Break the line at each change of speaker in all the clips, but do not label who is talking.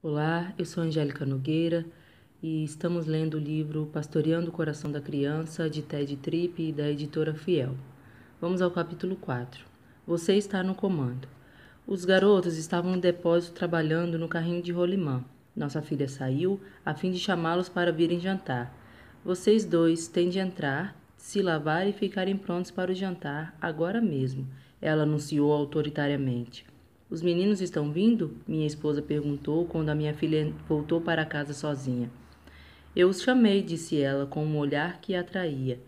Olá, eu sou Angélica Nogueira e estamos lendo o livro Pastoreando o Coração da Criança, de Ted Tripp, da editora Fiel. Vamos ao capítulo 4. Você está no comando. Os garotos estavam no depósito trabalhando no carrinho de rolimã. Nossa filha saiu a fim de chamá-los para virem jantar. Vocês dois têm de entrar, se lavar e ficarem prontos para o jantar agora mesmo, ela anunciou autoritariamente. Os meninos estão vindo? Minha esposa perguntou quando a minha filha voltou para casa sozinha. Eu os chamei, disse ela, com um olhar que a atraía.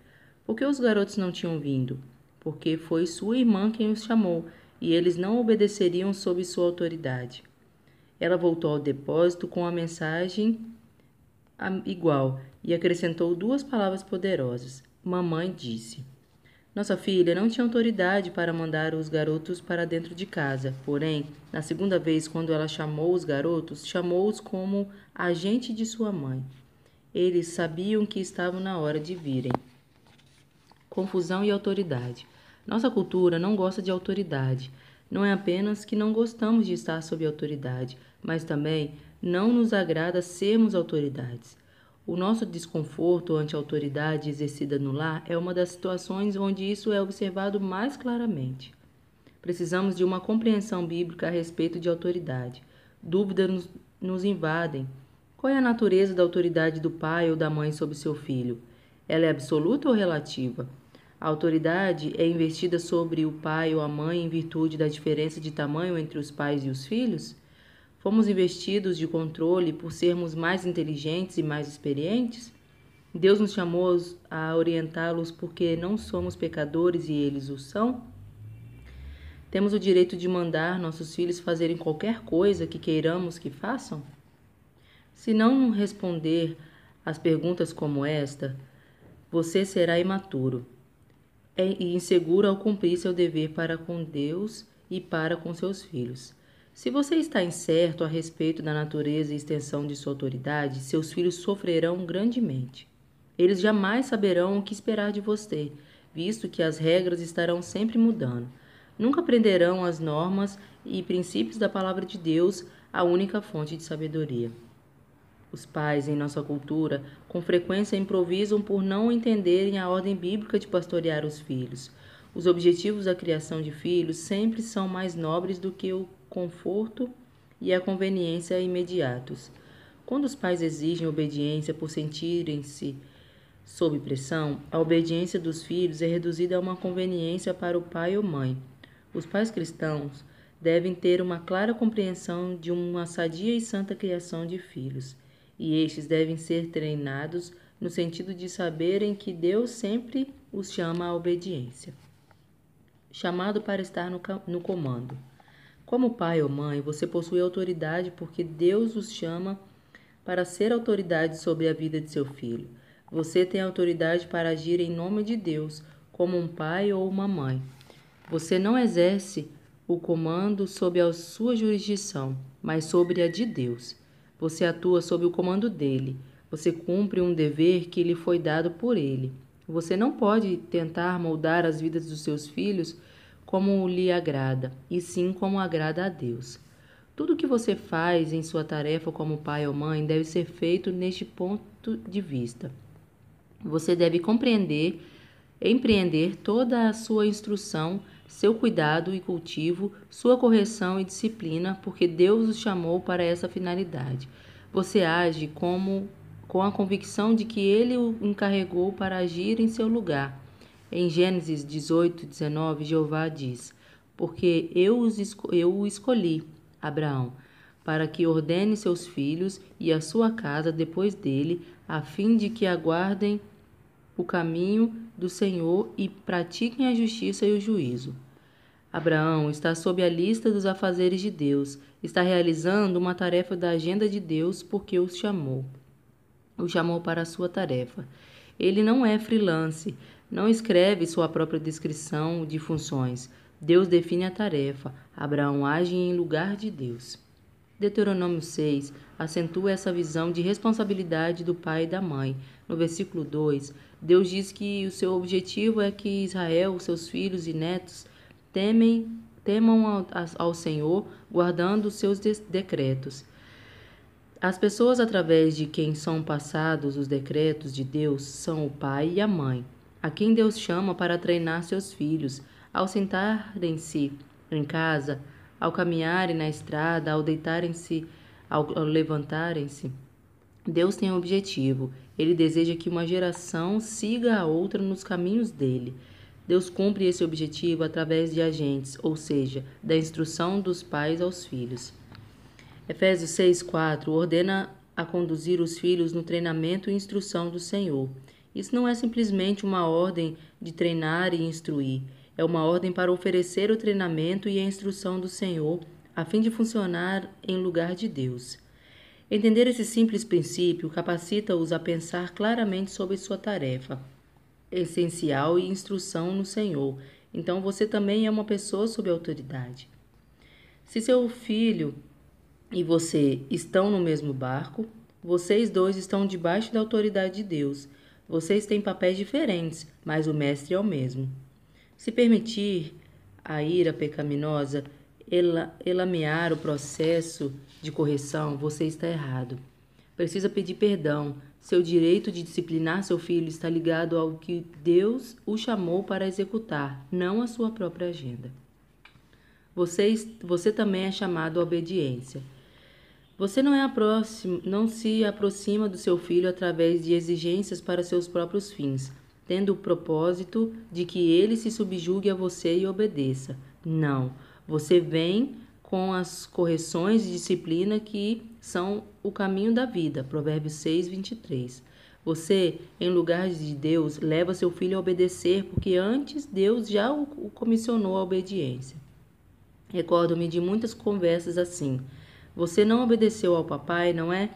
Por que os garotos não tinham vindo? Porque foi sua irmã quem os chamou, e eles não obedeceriam sob sua autoridade. Ela voltou ao depósito com a mensagem igual e acrescentou duas palavras poderosas. Mamãe disse. Nossa filha não tinha autoridade para mandar os garotos para dentro de casa, porém, na segunda vez, quando ela chamou os garotos, chamou-os como agente de sua mãe. Eles sabiam que estavam na hora de virem. Confusão e autoridade. Nossa cultura não gosta de autoridade. Não é apenas que não gostamos de estar sob autoridade, mas também não nos agrada sermos autoridades. O nosso desconforto ante a autoridade exercida no lar é uma das situações onde isso é observado mais claramente. Precisamos de uma compreensão bíblica a respeito de autoridade. Dúvidas nos invadem. Qual é a natureza da autoridade do pai ou da mãe sobre seu filho? Ela é absoluta ou relativa? A autoridade é investida sobre o pai ou a mãe em virtude da diferença de tamanho entre os pais e os filhos? Fomos investidos de controle por sermos mais inteligentes e mais experientes? Deus nos chamou a orientá-los porque não somos pecadores e eles o são? Temos o direito de mandar nossos filhos fazerem qualquer coisa que queiramos que façam? Se não responder às perguntas como esta, você será imaturo e inseguro ao cumprir seu dever para com Deus e para com seus filhos. Se você está incerto a respeito da natureza e extensão de sua autoridade, seus filhos sofrerão grandemente. Eles jamais saberão o que esperar de você, visto que as regras estarão sempre mudando. Nunca aprenderão as normas e princípios da palavra de Deus, a única fonte de sabedoria. Os pais, em nossa cultura, com frequência improvisam por não entenderem a ordem bíblica de pastorear os filhos. Os objetivos da criação de filhos sempre são mais nobres do que o conforto e a conveniência imediatos. Quando os pais exigem obediência por sentirem-se sob pressão, a obediência dos filhos é reduzida a uma conveniência para o pai ou mãe. Os pais cristãos devem ter uma clara compreensão de uma sadia e santa criação de filhos, e estes devem ser treinados no sentido de saberem que Deus sempre os chama à obediência. Chamado para estar no comando. Como pai ou mãe, você possui autoridade porque Deus os chama para ser autoridade sobre a vida de seu filho. Você tem autoridade para agir em nome de Deus, como um pai ou uma mãe. Você não exerce o comando sob a sua jurisdição, mas sobre a de Deus. Você atua sob o comando dele. Você cumpre um dever que lhe foi dado por ele. Você não pode tentar moldar as vidas dos seus filhos como lhe agrada, e sim como agrada a Deus. Tudo o que você faz em sua tarefa como pai ou mãe deve ser feito neste ponto de vista. Você deve empreender toda a sua instrução, seu cuidado e cultivo, sua correção e disciplina, porque Deus os chamou para essa finalidade. Você age com a convicção de que Ele o encarregou para agir em seu lugar. Em Gênesis 18:19, Jeová diz: porque eu o escolhi, Abraão, para que ordene seus filhos e a sua casa depois dele, a fim de que aguardem o caminho do Senhor e pratiquem a justiça e o juízo. Abraão está sob a lista dos afazeres de Deus, está realizando uma tarefa da agenda de Deus porque o chamou para a sua tarefa. Ele não é freelance, não escreve sua própria descrição de funções. Deus define a tarefa, Abraão age em lugar de Deus. Deuteronômio 6 acentua essa visão de responsabilidade do pai e da mãe. No versículo 2, Deus diz que o seu objetivo é que Israel, seus filhos e netos, temam ao Senhor, guardando os seus decretos. As pessoas através de quem são passados os decretos de Deus são o pai e a mãe, a quem Deus chama para treinar seus filhos, ao sentarem-se em casa, ao caminharem na estrada, ao deitarem-se, ao levantarem-se. Deus tem um objetivo. Ele deseja que uma geração siga a outra nos caminhos dele. Deus cumpre esse objetivo através de agentes, ou seja, da instrução dos pais aos filhos. Efésios 6:4 ordena a conduzir os filhos no treinamento e instrução do Senhor. Isso não é simplesmente uma ordem de treinar e instruir, é uma ordem para oferecer o treinamento e a instrução do Senhor, a fim de funcionar em lugar de Deus. Entender esse simples princípio capacita-os a pensar claramente sobre sua tarefa essencial e instrução no Senhor. Então você também é uma pessoa sob autoridade. Se seu filho e você estão no mesmo barco, vocês dois estão debaixo da autoridade de Deus. Vocês têm papéis diferentes, mas o mestre é o mesmo. Se permitir a ira pecaminosa elamear o processo de correção, você está errado. Precisa pedir perdão. Seu direito de disciplinar seu filho está ligado ao que Deus o chamou para executar, não à sua própria agenda. Você também é chamado à obediência. Você não se aproxima do seu filho através de exigências para seus próprios fins, tendo o propósito de que ele se subjugue a você e obedeça. Não, você vem com as correções de disciplina que são o caminho da vida. Provérbios 6:23. Você, em lugar de Deus, leva seu filho a obedecer, porque antes Deus já o comissionou à obediência. Recordo-me de muitas conversas assim. Você não obedeceu ao papai, não é?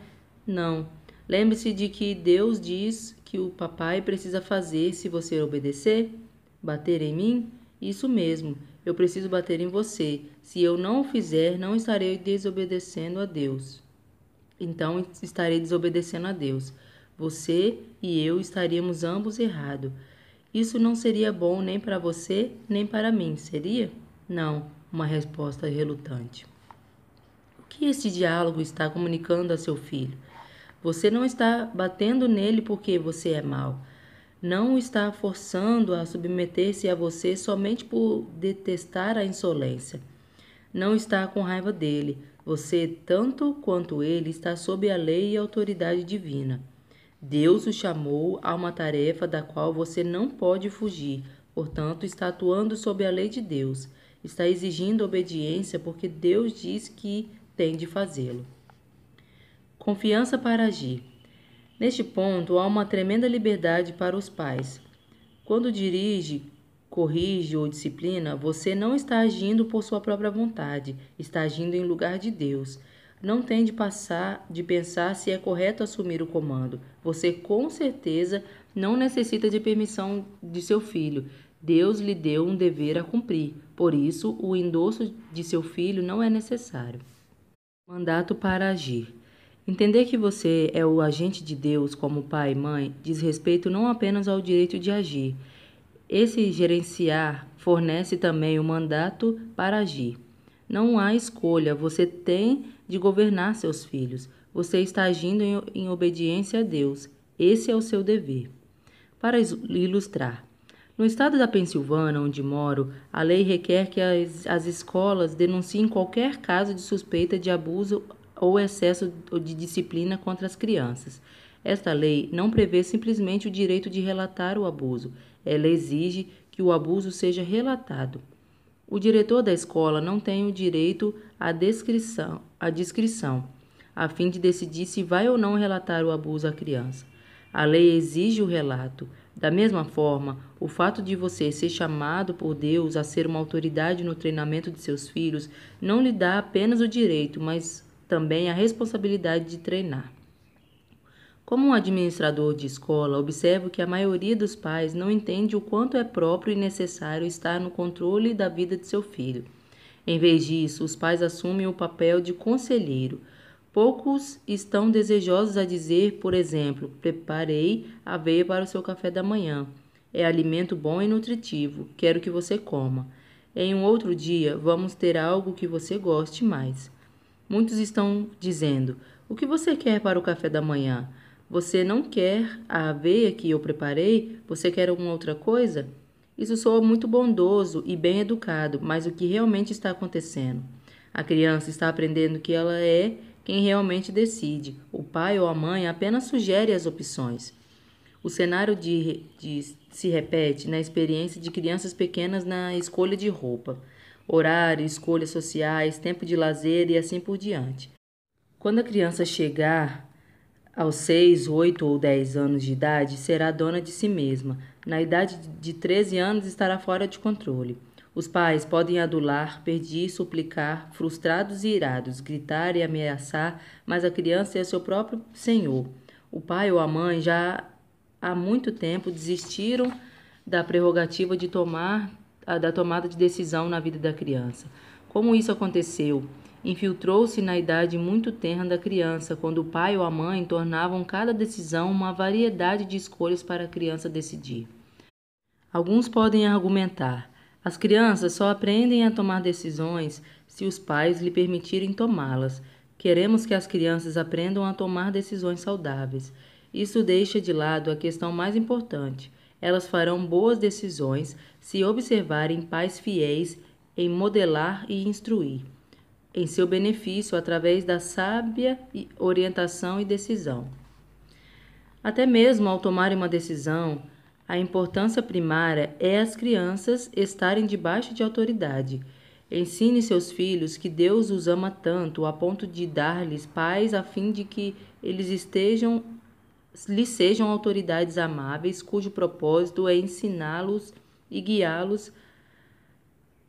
Não. Lembre-se de que Deus diz que o papai precisa fazer se você obedecer? Bater em mim? Isso mesmo. Eu preciso bater em você. Se eu não o fizer, não estarei desobedecendo a Deus. Então estarei desobedecendo a Deus. Você e eu estaríamos ambos errados. Isso não seria bom nem para você, nem para mim, seria? Não, uma resposta relutante. O que este diálogo está comunicando a seu filho? Você não está batendo nele porque você é mau. Não o está forçando a submeter-se a você somente por detestar a insolência. Não está com raiva dele. Você, tanto quanto ele, está sob a lei e a autoridade divina. Deus o chamou a uma tarefa da qual você não pode fugir. Portanto, está atuando sob a lei de Deus. Está exigindo obediência porque Deus diz que tem de fazê-lo. Confiança para agir. Neste ponto, há uma tremenda liberdade para os pais. Quando dirige, corrige ou disciplina, você não está agindo por sua própria vontade, está agindo em lugar de Deus. Não tem de pensar se é correto assumir o comando. Você com certeza não necessita de permissão de seu filho. Deus lhe deu um dever a cumprir. Por isso, o endosso de seu filho não é necessário. Mandato para agir. Entender que você é o agente de Deus como pai e mãe diz respeito não apenas ao direito de agir. Esse gerenciar fornece também o mandato para agir. Não há escolha, você tem de governar seus filhos. Você está agindo em obediência a Deus. Esse é o seu dever. Para ilustrar, no estado da Pensilvânia, onde moro, a lei requer que as escolas denunciem qualquer caso de suspeita de abuso ou excesso de disciplina contra as crianças. Esta lei não prevê simplesmente o direito de relatar o abuso. Ela exige que o abuso seja relatado. O diretor da escola não tem o direito à discrição, a fim de decidir se vai ou não relatar o abuso à criança. A lei exige o relato. Da mesma forma, o fato de você ser chamado por Deus a ser uma autoridade no treinamento de seus filhos não lhe dá apenas o direito, mas também a responsabilidade de treinar. Como um administrador de escola, observo que a maioria dos pais não entende o quanto é próprio e necessário estar no controle da vida de seu filho. Em vez disso, os pais assumem o papel de conselheiro. Poucos estão desejosos a dizer, por exemplo, preparei aveia para o seu café da manhã. É alimento bom e nutritivo, quero que você coma. Em um outro dia, vamos ter algo que você goste mais. Muitos estão dizendo: o que você quer para o café da manhã? Você não quer a aveia que eu preparei? Você quer alguma outra coisa? Isso soa muito bondoso e bem educado, mas o que realmente está acontecendo? A criança está aprendendo que ela é quem realmente decide. O pai ou a mãe apenas sugere as opções. O cenário se repete na experiência de crianças pequenas na escolha de roupa, horário, escolhas sociais, tempo de lazer e assim por diante. Quando a criança chegar aos 6, 8 ou 10 anos de idade, será dona de si mesma. Na idade de 13 anos, estará fora de controle. Os pais podem adular, pedir, suplicar, frustrados e irados, gritar e ameaçar, mas a criança é seu próprio senhor. O pai ou a mãe já há muito tempo desistiram da prerrogativa da tomada de decisão na vida da criança. Como isso aconteceu? Infiltrou-se na idade muito tenra da criança, quando o pai ou a mãe tornavam cada decisão uma variedade de escolhas para a criança decidir. Alguns podem argumentar: as crianças só aprendem a tomar decisões se os pais lhe permitirem tomá-las. Queremos que as crianças aprendam a tomar decisões saudáveis. Isso deixa de lado a questão mais importante. Elas farão boas decisões se observarem pais fiéis em modelar e instruir, em seu benefício através da sábia orientação e decisão. Até mesmo ao tomarem uma decisão, a importância primária é as crianças estarem debaixo de autoridade. Ensine seus filhos que Deus os ama tanto a ponto de dar-lhes pais a fim de que eles lhes sejam autoridades amáveis, cujo propósito é ensiná-los e guiá-los.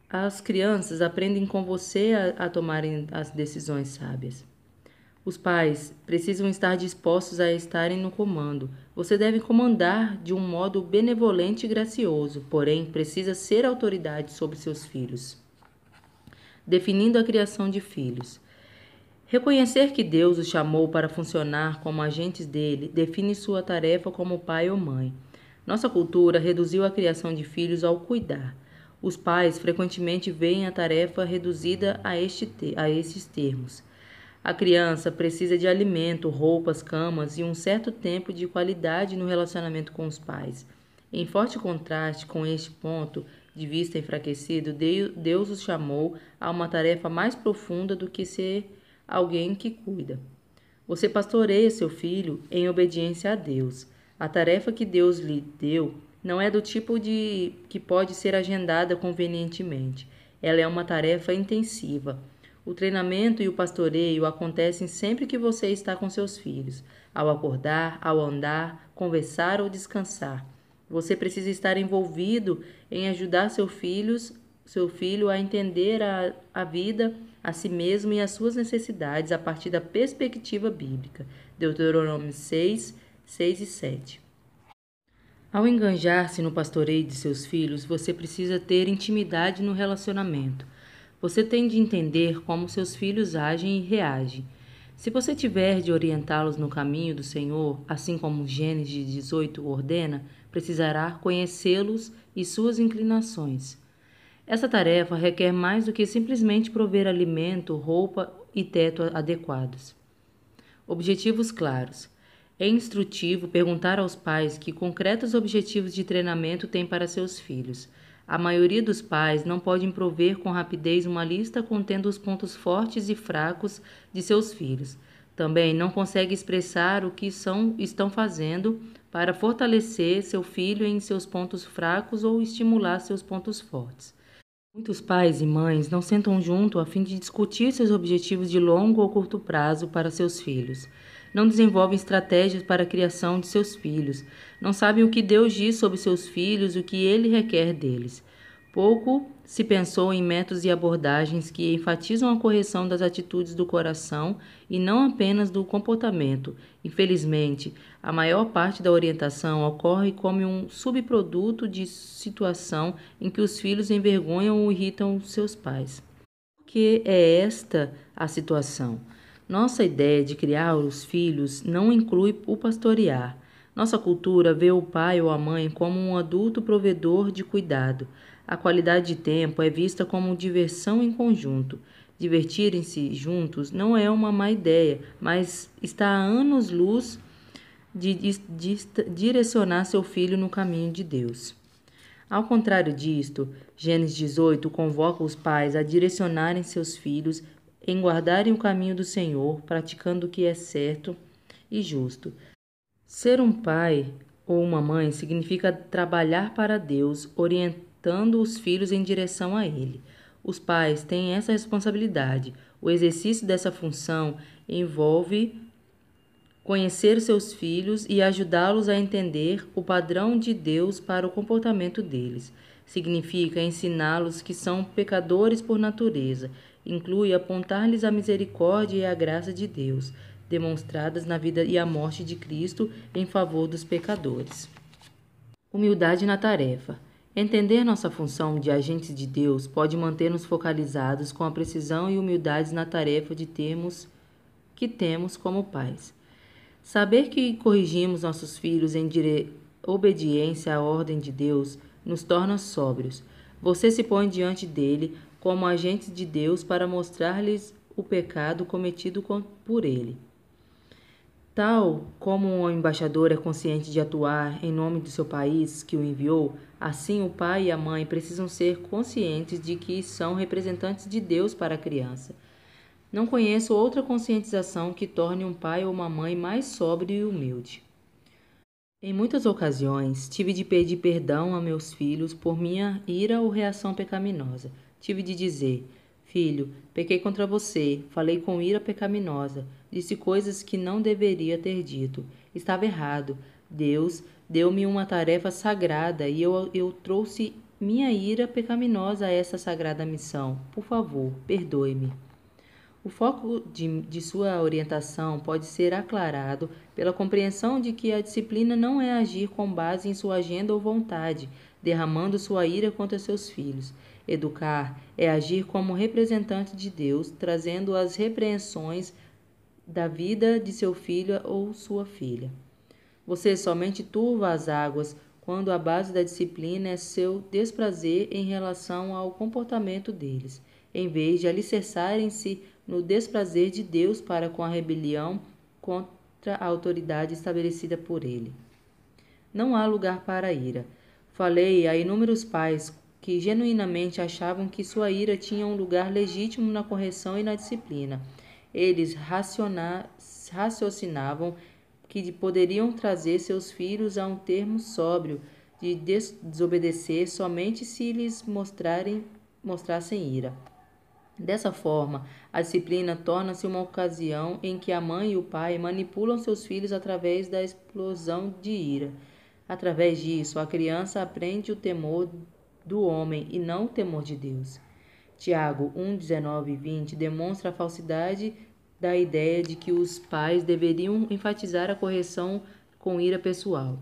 As crianças aprendem com você a tomarem as decisões sábias. Os pais precisam estar dispostos a estarem no comando. Você deve comandar de um modo benevolente e gracioso, porém precisa ser autoridade sobre seus filhos. Definindo a criação de filhos. Reconhecer que Deus os chamou para funcionar como agentes dele define sua tarefa como pai ou mãe. Nossa cultura reduziu a criação de filhos ao cuidar. Os pais frequentemente veem a tarefa reduzida a estes termos. A criança precisa de alimento, roupas, camas e um certo tempo de qualidade no relacionamento com os pais. Em forte contraste com este ponto de vista enfraquecido, Deus os chamou a uma tarefa mais profunda do que ser alguém que cuida. Você pastoreia seu filho em obediência a Deus. A tarefa que Deus lhe deu não é do tipo que pode ser agendada convenientemente. Ela é uma tarefa intensiva. O treinamento e o pastoreio acontecem sempre que você está com seus filhos, ao acordar, ao andar, conversar ou descansar. Você precisa estar envolvido em ajudar seu filho a entender a vida, a si mesmo e as suas necessidades a partir da perspectiva bíblica. Deuteronômio 6, 6 e 7. Ao enganjar-se no pastoreio de seus filhos, você precisa ter intimidade no relacionamento. Você tem de entender como seus filhos agem e reagem. Se você tiver de orientá-los no caminho do Senhor, assim como Gênesis 18 ordena, precisará conhecê-los e suas inclinações. Essa tarefa requer mais do que simplesmente prover alimento, roupa e teto adequados. Objetivos claros. É instrutivo perguntar aos pais que concretos objetivos de treinamento têm para seus filhos. A maioria dos pais não podem prover com rapidez uma lista contendo os pontos fortes e fracos de seus filhos. Também não consegue expressar o que estão fazendo para fortalecer seu filho em seus pontos fracos ou estimular seus pontos fortes. Muitos pais e mães não sentam junto a fim de discutir seus objetivos de longo ou curto prazo para seus filhos. Não desenvolvem estratégias para a criação de seus filhos. Não sabem o que Deus diz sobre seus filhos e o que Ele requer deles. Pouco se pensou em métodos e abordagens que enfatizam a correção das atitudes do coração e não apenas do comportamento. Infelizmente, a maior parte da orientação ocorre como um subproduto de situação em que os filhos envergonham ou irritam seus pais. Por que é esta a situação? Nossa ideia de criar os filhos não inclui o pastorear. Nossa cultura vê o pai ou a mãe como um adulto provedor de cuidado. A qualidade de tempo é vista como diversão em conjunto. Divertirem-se juntos não é uma má ideia, mas está a anos-luz de direcionar seu filho no caminho de Deus. Ao contrário disto, Gênesis 18 convoca os pais a direcionarem seus filhos em guardarem o caminho do Senhor, praticando o que é certo e justo. Ser um pai ou uma mãe significa trabalhar para Deus, orientando os filhos em direção a Ele. Os pais têm essa responsabilidade. O exercício dessa função envolve conhecer seus filhos e ajudá-los a entender o padrão de Deus para o comportamento deles. Significa ensiná-los que são pecadores por natureza. Inclui apontar-lhes a misericórdia e a graça de Deus, demonstradas na vida e a morte de Cristo em favor dos pecadores. Humildade na tarefa. Entender nossa função de agentes de Deus pode manter-nos focalizados com a precisão e humildade na tarefa que temos como pais. Saber que corrigimos nossos filhos em obediência à ordem de Deus nos torna sóbrios. Você se põe diante dele como agentes de Deus para mostrar-lhes o pecado cometido por ele. Tal como um embaixador é consciente de atuar em nome do seu país que o enviou, assim o pai e a mãe precisam ser conscientes de que são representantes de Deus para a criança. Não conheço outra conscientização que torne um pai ou uma mãe mais sóbrio e humilde. Em muitas ocasiões, tive de pedir perdão a meus filhos por minha ira ou reação pecaminosa. Tive de dizer: filho, pequei contra você, falei com ira pecaminosa, disse coisas que não deveria ter dito. Estava errado. Deus deu-me uma tarefa sagrada e eu trouxe minha ira pecaminosa a essa sagrada missão. Por favor, perdoe-me. O foco de sua orientação pode ser aclarado pela compreensão de que a disciplina não é agir com base em sua agenda ou vontade, derramando sua ira contra seus filhos. Educar é agir como representante de Deus, trazendo as repreensões da vida de seu filho ou sua filha. Você somente turva as águas quando a base da disciplina é seu desprazer em relação ao comportamento deles, em vez de alicerçarem-se no desprazer de Deus para com a rebelião contra a autoridade estabelecida por ele. Não há lugar para a ira. Falei a inúmeros pais que genuinamente achavam que sua ira tinha um lugar legítimo na correção e na disciplina. Eles raciocinavam que poderiam trazer seus filhos a um termo sóbrio de desobedecer somente se lhes mostrassem ira. Dessa forma, a disciplina torna-se uma ocasião em que a mãe e o pai manipulam seus filhos através da explosão de ira. Através disso, a criança aprende o temor do homem e não o temor de Deus. Tiago 1, 19 e 20 demonstra a falsidade da ideia de que os pais deveriam enfatizar a correção com ira pessoal.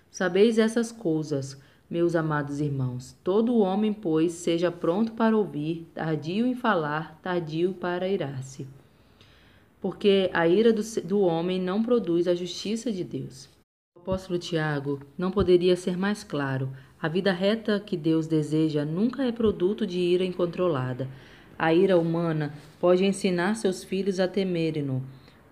Sabeis essas coisas, meus amados irmãos. Todo homem, pois, seja pronto para ouvir, tardio em falar, tardio para irar-se. Porque a ira do homem não produz a justiça de Deus. O apóstolo Tiago não poderia ser mais claro. A vida reta que Deus deseja nunca é produto de ira incontrolada. A ira humana pode ensinar seus filhos a temerem-no.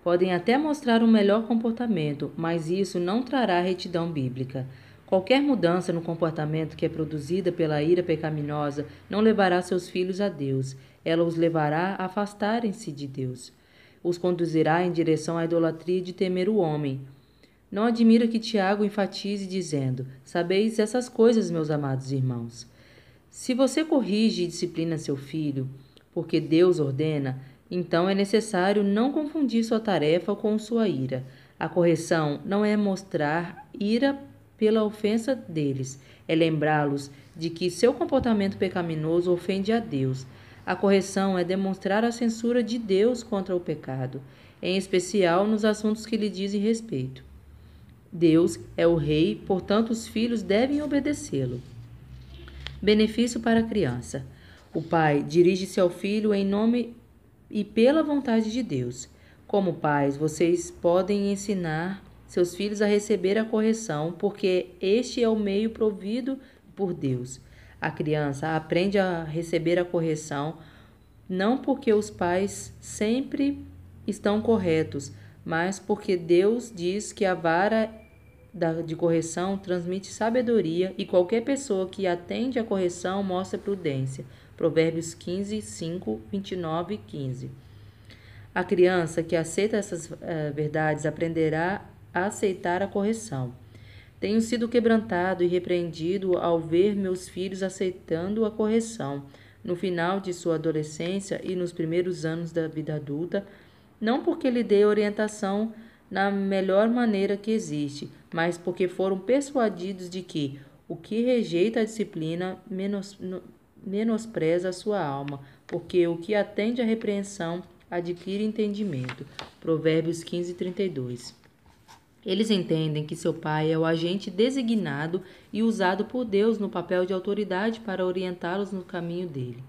Podem até mostrar um melhor comportamento, mas isso não trará retidão bíblica. Qualquer mudança no comportamento que é produzida pela ira pecaminosa não levará seus filhos a Deus. Ela os levará a afastarem-se de Deus. Os conduzirá em direção à idolatria de temer o homem. Não admira que Tiago enfatize dizendo: sabeis essas coisas, meus amados irmãos. Se você corrige e disciplina seu filho, porque Deus ordena, então é necessário não confundir sua tarefa com sua ira. A correção não é mostrar ira pela ofensa deles, é lembrá-los de que seu comportamento pecaminoso ofende a Deus. A correção é demonstrar a censura de Deus contra o pecado, em especial nos assuntos que lhe dizem respeito. Deus é o rei, portanto os filhos devem obedecê-lo. Benefício para a criança. O pai dirige-se ao filho em nome e pela vontade de Deus. Como pais, vocês podem ensinar seus filhos a receber a correção, porque este é o meio provido por Deus. A criança aprende a receber a correção não porque os pais sempre estão corretos, mas porque Deus diz que a vara de correção transmite sabedoria e qualquer pessoa que atende à correção mostra prudência. Provérbios 15, 5, 29 e 15. A criança que aceita essas verdades aprenderá a aceitar a correção. Tenho sido quebrantado e repreendido ao ver meus filhos aceitando a correção no final de sua adolescência e nos primeiros anos da vida adulta, não porque lhe dei orientação na melhor maneira que existe, mas porque foram persuadidos de que o que rejeita a disciplina menospreza a sua alma, porque o que atende à repreensão adquire entendimento. Provérbios 15, 32. Eles entendem que seu pai é o agente designado e usado por Deus no papel de autoridade para orientá-los no caminho dele.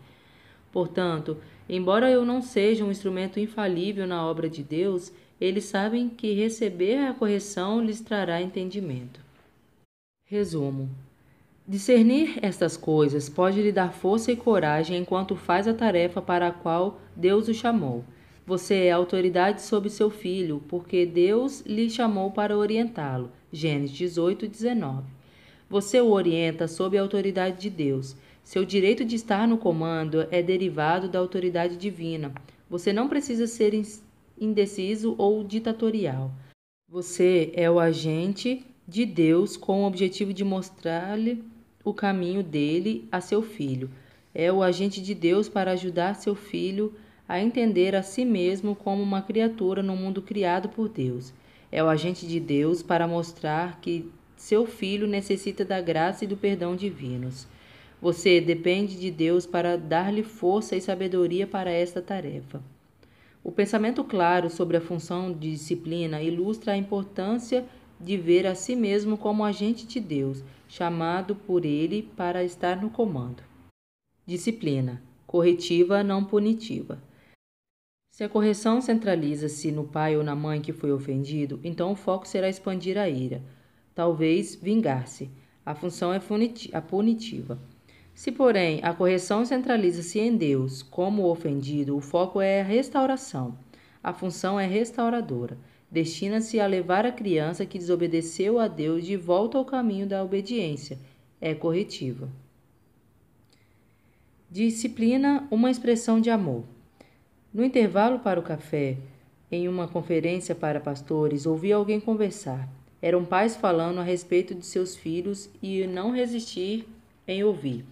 Portanto, embora eu não seja um instrumento infalível na obra de Deus, eles sabem que receber a correção lhes trará entendimento. Resumo. Discernir estas coisas pode lhe dar força e coragem enquanto faz a tarefa para a qual Deus o chamou. Você é autoridade sobre seu filho, porque Deus lhe chamou para orientá-lo. Gênesis 18, 19. Você o orienta sob a autoridade de Deus. Seu direito de estar no comando é derivado da autoridade divina. Você não precisa ser indeciso ou ditatorial. Você é o agente de Deus com o objetivo de mostrar-lhe o caminho dele a seu filho. É o agente de Deus para ajudar seu filho a entender a si mesmo como uma criatura no mundo criado por Deus. É o agente de Deus para mostrar que seu filho necessita da graça e do perdão divinos. Você depende de Deus para dar-lhe força e sabedoria para esta tarefa. O pensamento claro sobre a função de disciplina ilustra a importância de ver a si mesmo como agente de Deus, chamado por ele para estar no comando. Disciplina, corretiva, não punitiva. Se a correção centraliza-se no pai ou na mãe que foi ofendido, então o foco será expandir a ira, talvez vingar-se. A função é a punitiva. Se, porém, a correção centraliza-se em Deus, como o ofendido, o foco é a restauração. A função é restauradora. Destina-se a levar a criança que desobedeceu a Deus de volta ao caminho da obediência. É corretiva. Disciplina, uma expressão de amor. No intervalo para o café, em uma conferência para pastores, ouvi alguém conversar. Eram pais falando a respeito de seus filhos e não resisti em ouvir.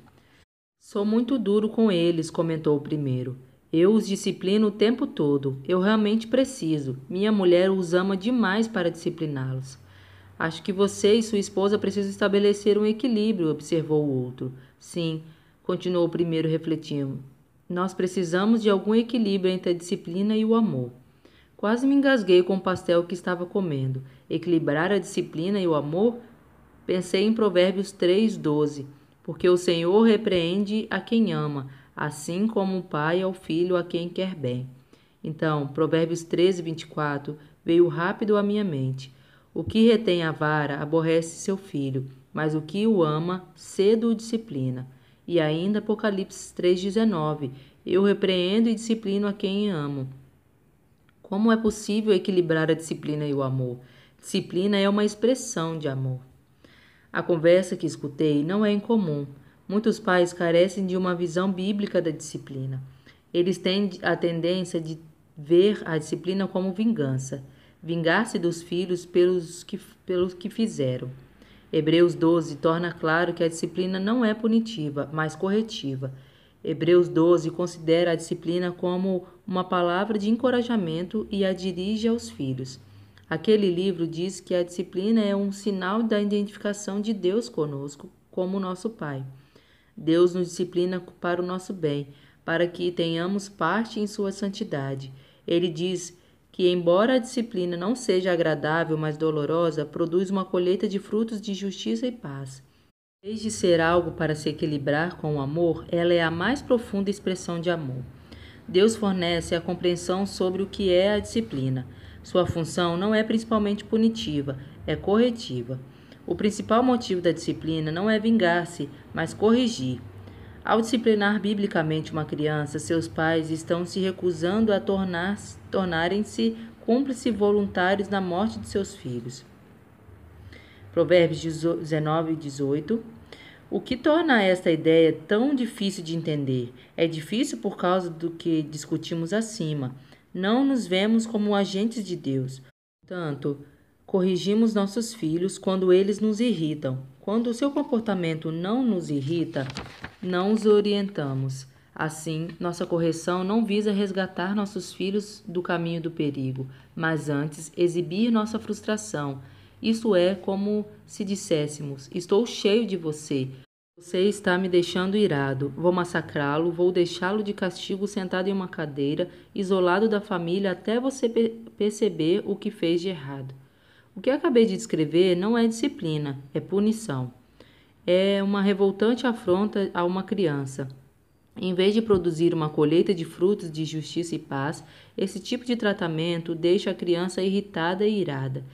Sou muito duro com eles, comentou o primeiro. Eu os disciplino o tempo todo. Eu realmente preciso. Minha mulher os ama demais para discipliná-los. Acho que você e sua esposa precisam estabelecer um equilíbrio, observou o outro. Sim, continuou o primeiro refletindo. Nós precisamos de algum equilíbrio entre a disciplina e o amor. Quase me engasguei com o pastel que estava comendo. Equilibrar a disciplina e o amor? Pensei em Provérbios 3:12. Porque o Senhor repreende a quem ama, assim como o pai ao filho a quem quer bem. Então, Provérbios 13:24 veio rápido à minha mente. O que retém a vara aborrece seu filho, mas o que o ama cedo o disciplina. E ainda Apocalipse 3:19, eu repreendo e disciplino a quem amo. Como é possível equilibrar a disciplina e o amor? Disciplina é uma expressão de amor. A conversa que escutei não é incomum. Muitos pais carecem de uma visão bíblica da disciplina. Eles têm a tendência de ver a disciplina como vingança, vingar-se dos filhos pelos que fizeram. Hebreus 12 torna claro que a disciplina não é punitiva, mas corretiva. Hebreus 12 considera a disciplina como uma palavra de encorajamento e a dirige aos filhos. Aquele livro diz que a disciplina é um sinal da identificação de Deus conosco, como nosso Pai. Deus nos disciplina para o nosso bem, para que tenhamos parte em sua santidade. Ele diz que, embora a disciplina não seja agradável, mas dolorosa, produz uma colheita de frutos de justiça e paz. Em vez de ser algo para se equilibrar com o amor, ela é a mais profunda expressão de amor. Deus fornece a compreensão sobre o que é a disciplina. Sua função não é principalmente punitiva, é corretiva. O principal motivo da disciplina não é vingar-se, mas corrigir. Ao disciplinar biblicamente uma criança, seus pais estão se recusando a tornarem-se cúmplices voluntários na morte de seus filhos. Provérbios 19:18. O que torna esta ideia tão difícil de entender? É difícil por causa do que discutimos acima. Não nos vemos como agentes de Deus. Portanto, corrigimos nossos filhos quando eles nos irritam. Quando o seu comportamento não nos irrita, não os orientamos. Assim, nossa correção não visa resgatar nossos filhos do caminho do perigo, mas antes exibir nossa frustração. Isso é como se disséssemos: estou cheio de você. Você está me deixando irado. Vou massacrá-lo, vou deixá-lo de castigo sentado em uma cadeira, isolado da família até você perceber o que fez de errado. O que acabei de descrever não é disciplina, é punição. É uma revoltante afronta a uma criança. Em vez de produzir uma colheita de frutos de justiça e paz, esse tipo de tratamento deixa a criança irritada e irada.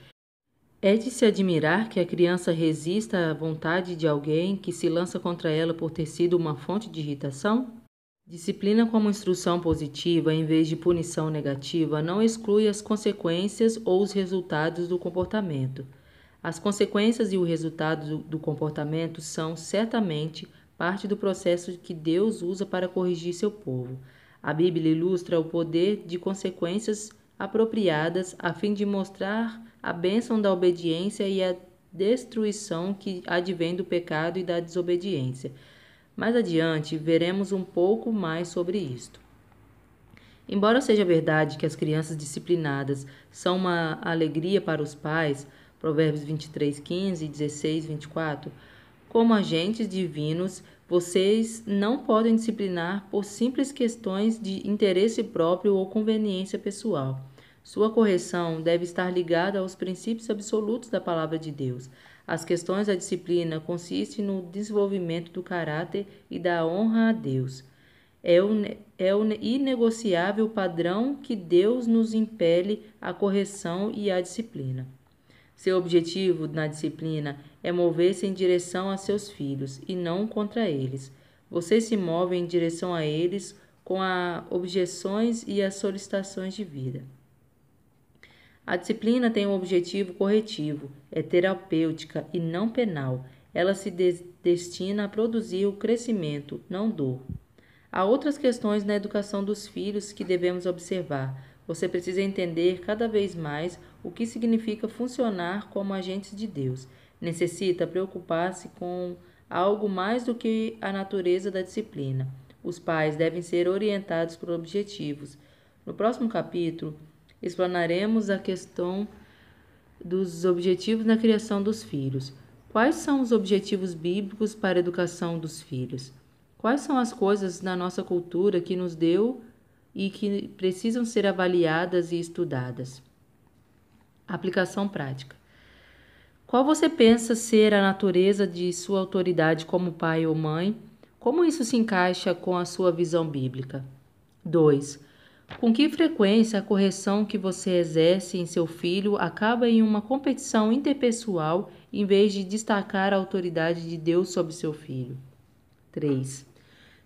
É de se admirar que a criança resista à vontade de alguém que se lança contra ela por ter sido uma fonte de irritação? Disciplina como instrução positiva em vez de punição negativa não exclui as consequências ou os resultados do comportamento. As consequências e o resultado do comportamento são, certamente, parte do processo que Deus usa para corrigir seu povo. A Bíblia ilustra o poder de consequências apropriadas a fim de mostrar a bênção da obediência e a destruição que advém do pecado e da desobediência. Mais adiante, veremos um pouco mais sobre isto. Embora seja verdade que as crianças disciplinadas são uma alegria para os pais, Provérbios 23:15 e 16:24, como agentes divinos, vocês não podem disciplinar por simples questões de interesse próprio ou conveniência pessoal. Sua correção deve estar ligada aos princípios absolutos da palavra de Deus. As questões da disciplina consistem no desenvolvimento do caráter e da honra a Deus. É o inegociável padrão que Deus nos impele à correção e à disciplina. Seu objetivo na disciplina é mover-se em direção a seus filhos e não contra eles. Você se move em direção a eles com as objeções e as solicitações de vida. A disciplina tem um objetivo corretivo, é terapêutica e não penal. Ela se destina a produzir o crescimento, não dor. Há outras questões na educação dos filhos que devemos observar. Você precisa entender cada vez mais o que significa funcionar como agentes de Deus. Necessita preocupar-se com algo mais do que a natureza da disciplina. Os pais devem ser orientados por objetivos. No próximo capítulo, explanaremos a questão dos objetivos na criação dos filhos. Quais são os objetivos bíblicos para a educação dos filhos? Quais são as coisas na nossa cultura que nos deu e que precisam ser avaliadas e estudadas? Aplicação prática. Qual você pensa ser a natureza de sua autoridade como pai ou mãe? Como isso se encaixa com a sua visão bíblica? 2. Com que frequência a correção que você exerce em seu filho acaba em uma competição interpessoal em vez de destacar a autoridade de Deus sobre seu filho? 3.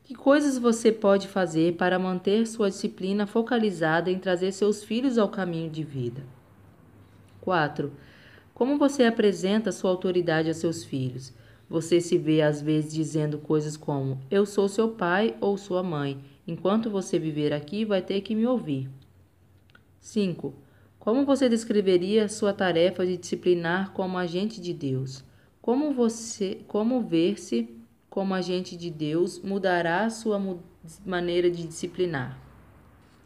Que coisas você pode fazer para manter sua disciplina focalizada em trazer seus filhos ao caminho de vida? 4. Como você apresenta sua autoridade a seus filhos? Você se vê às vezes dizendo coisas como: eu sou seu pai ou sua mãe. Enquanto você viver aqui, vai ter que me ouvir. 5. Como você descreveria sua tarefa de disciplinar como agente de Deus? Como ver-se como agente de Deus mudará a sua maneira de disciplinar?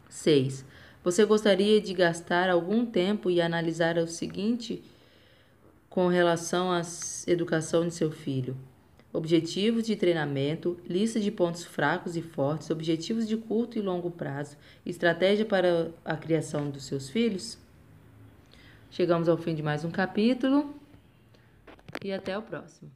6. Você gostaria de gastar algum tempo e analisar o seguinte com relação à educação de seu filho: objetivos de treinamento, lista de pontos fracos e fortes, objetivos de curto e longo prazo, estratégia para a criação dos seus filhos? Chegamos ao fim de mais um capítulo e até o próximo.